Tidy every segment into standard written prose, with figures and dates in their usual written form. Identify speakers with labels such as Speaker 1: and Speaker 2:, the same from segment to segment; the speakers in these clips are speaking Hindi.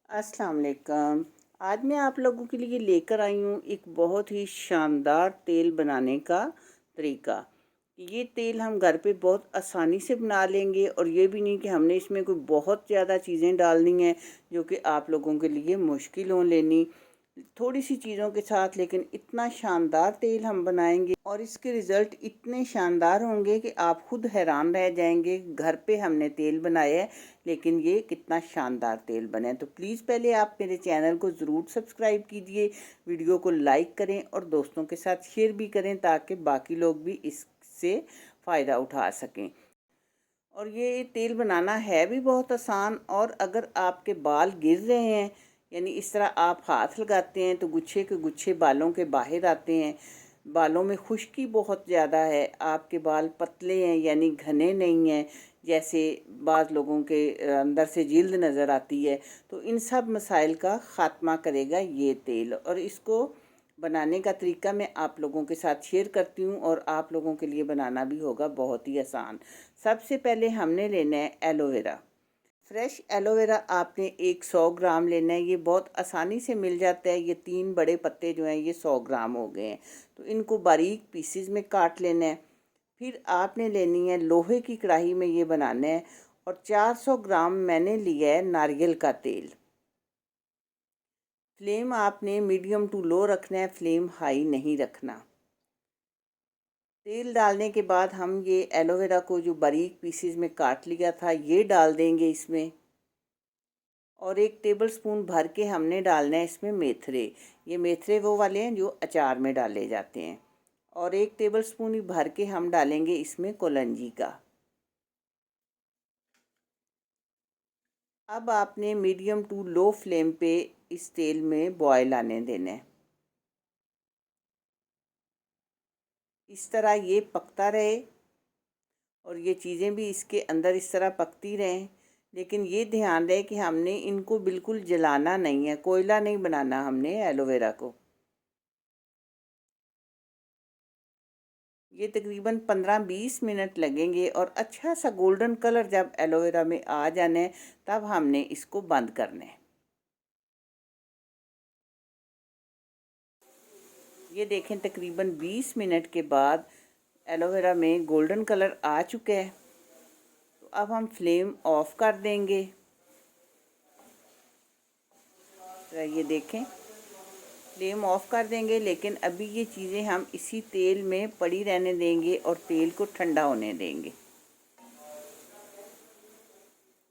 Speaker 1: अस्सलाम वालेकुम। आज मैं आप लोगों के लिए लेकर आई हूँ एक बहुत ही शानदार तेल बनाने का तरीका। ये तेल हम घर पे बहुत आसानी से बना लेंगे और ये भी नहीं कि हमने इसमें कोई बहुत ज़्यादा चीज़ें डालनी हैं जो कि आप लोगों के लिए मुश्किल हो लेनी। थोड़ी सी चीज़ों के साथ लेकिन इतना शानदार तेल हम बनाएंगे और इसके रिज़ल्ट इतने शानदार होंगे कि आप खुद हैरान रह जाएंगे। घर पे हमने तेल बनाया है लेकिन ये कितना शानदार तेल बना है। तो प्लीज़ पहले आप मेरे चैनल को ज़रूर सब्सक्राइब कीजिए, वीडियो को लाइक करें और दोस्तों के साथ शेयर भी करें ताकि बाकी लोग भी इससे फ़ायदा उठा सकें। और ये तेल बनाना है भी बहुत आसान। और अगर आपके बाल गिर रहे हैं, यानी इस तरह आप हाथ लगाते हैं तो गुच्छे के गुच्छे बालों के बाहर आते हैं, बालों में खुश्की बहुत ज़्यादा है, आपके बाल पतले हैं यानी घने नहीं हैं जैसे बाज़ लोगों के अंदर से जिल्द नज़र आती है, तो इन सब मसाइल का ख़ात्मा करेगा ये तेल। और इसको बनाने का तरीका मैं आप लोगों के साथ शेयर करती हूँ और आप लोगों के लिए बनाना भी होगा बहुत ही आसान। सबसे पहले हमने लेना है एलोवेरा। फ्रेश एलोवेरा आपने एक 100 ग्राम लेना है। ये बहुत आसानी से मिल जाता है। ये 3 बड़े पत्ते जो हैं ये 100 ग्राम हो गए हैं, तो इनको बारीक पीसेस में काट लेना है। फिर आपने लेनी है लोहे की कढ़ाई में ये बनाना है और 400 ग्राम मैंने लिया है नारियल का तेल। फ्लेम आपने मीडियम टू लो रखना है, फ्लेम हाई नहीं रखना। तेल डालने के बाद हम ये एलोवेरा को जो बारीक पीसेस में काट लिया था ये डाल देंगे इसमें। और 1 टेबलस्पून भर के हमने डालना है इसमें मेथरे। ये मेथरे वो वाले हैं जो अचार में डाले जाते हैं। और 1 टेबलस्पून ही भर के हम डालेंगे इसमें कोलंजी का। अब आपने मीडियम टू लो फ्लेम पे इस तेल में बॉयल आने देना है। इस तरह ये पकता रहे और ये चीज़ें भी इसके अंदर इस तरह पकती रहें। लेकिन ये ध्यान रहे कि हमने इनको बिल्कुल जलाना नहीं है, कोयला नहीं बनाना हमने एलोवेरा को। ये तकरीबन 15-20 मिनट लगेंगे और अच्छा सा गोल्डन कलर जब एलोवेरा में आ जाना है तब हमने इसको बंद करना है। ये देखें तकरीबन 20 मिनट के बाद एलोवेरा में गोल्डन कलर आ चुका है, तो अब हम फ्लेम ऑफ कर देंगे। तो ये देखें फ्लेम ऑफ कर देंगे, लेकिन अभी ये चीज़ें हम इसी तेल में पड़ी रहने देंगे और तेल को ठंडा होने देंगे।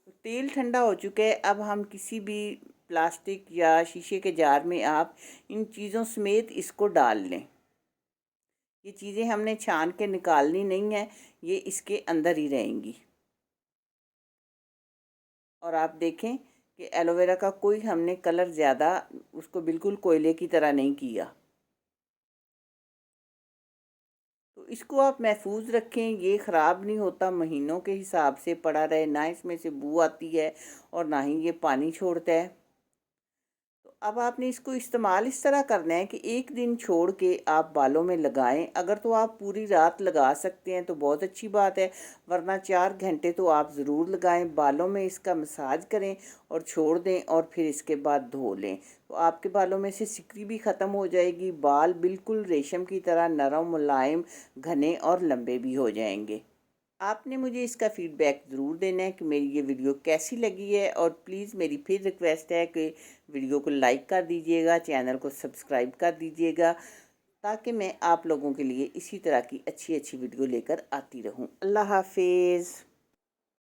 Speaker 1: तो तेल ठंडा हो चुका है। अब हम किसी भी प्लास्टिक या शीशे के जार में आप इन चीज़ों समेत इसको डाल लें। ये चीज़ें हमने छान के निकालनी नहीं है, ये इसके अंदर ही रहेंगी। और आप देखें कि एलोवेरा का कोई हमने कलर ज़्यादा उसको बिल्कुल कोयले की तरह नहीं किया। तो इसको आप महफूज रखें, ये ख़राब नहीं होता, महीनों के हिसाब से पड़ा रहे, ना इसमें से बू आती है और ना ही ये पानी छोड़ता है। तो अब आपने इसको इस्तेमाल इस तरह करना है कि एक दिन छोड़ के आप बालों में लगाएं। अगर तो आप पूरी रात लगा सकते हैं तो बहुत अच्छी बात है, वरना 4 घंटे तो आप ज़रूर लगाएं। बालों में इसका मसाज करें और छोड़ दें और फिर इसके बाद धो लें, तो आपके बालों में से सिकरी भी ख़त्म हो जाएगी। बाल बिल्कुल रेशम की तरह नरम, मुलायम, घने और लंबे भी हो जाएंगे। आपने मुझे इसका फ़ीडबैक ज़रूर देना है कि मेरी ये वीडियो कैसी लगी है। और प्लीज़ मेरी फिर रिक्वेस्ट है कि वीडियो को लाइक कर दीजिएगा, चैनल को सब्सक्राइब कर दीजिएगा, ताकि मैं आप लोगों के लिए इसी तरह की अच्छी अच्छी वीडियो लेकर आती रहूँ। अल्लाह हाफिज़।